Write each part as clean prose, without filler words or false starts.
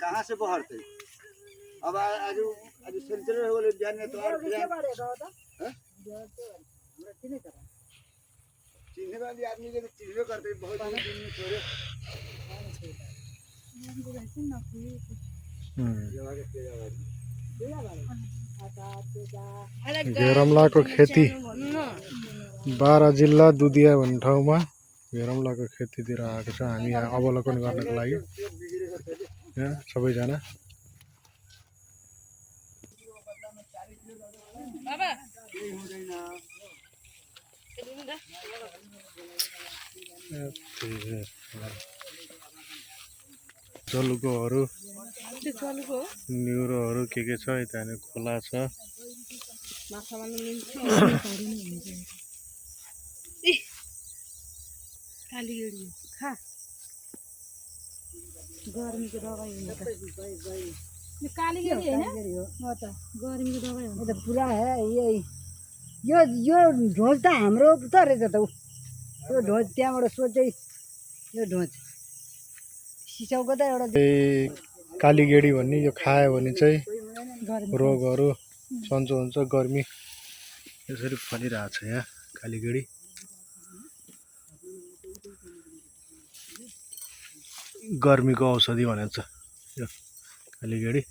कहाँ से बहरते अब आज आज सेंटर हो गए बिहान में तो और चिन्हने वाली आदमी के चिन्हवे करते बहुत दिन में छोड़े घेरमला को खेती 12 जिल्ला दुधिया भन्ने ठाउँमा घेरमलाको खेतीतिर आएको छ हामी यहाँ अवलोकन गर्नको लागि यहाँ सबैजना जलुकोहरू न्युरोहरू के छ यता खोला छ गर्मीको दबाई हुन्छ यो कालीगेडी हैन हो त गर्मीको दबाई हुन्छ त पुरा है यो ढोज त हाम्रो त रहेछ त यो ढोज त्यहाँबाट सोचै यो ढोज सिसाउको त एउटा कालीगेडी भन्ने यो खायो भने चाहिँ रोगहरू सन्चो हुन्छ गर्मी यसरी फलिरहेको छ यहाँ कालीगेडी गर्मीको औषधि भनेको छ यो कालीगेडी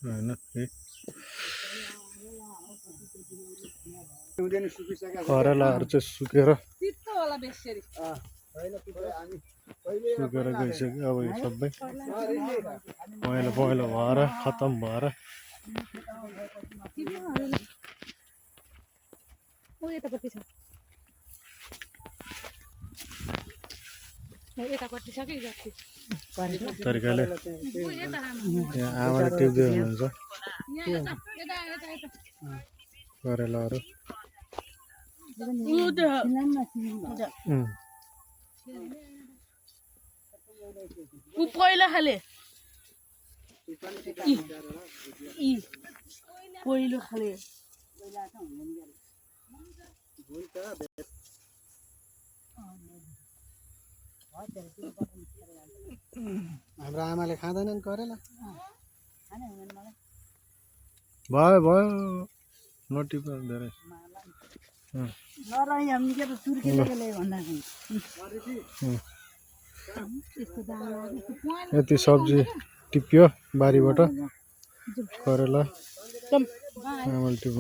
हैन करेलाहरू चाहिँ सुकेर गइसक्यो अब यो सबै मैला पैला भएर खतम भएर तरिकाले यहाँ आमाले टिप्दै हुनुहुन्छ करेलाहरू पहिला खाले पहिलो खाले हाम्रो आमाले खाँदैनन् करेला भयो भयो नटिप धेरै यति सब्जी टिप्यो बारीबाट करेला आमाले टिप्यो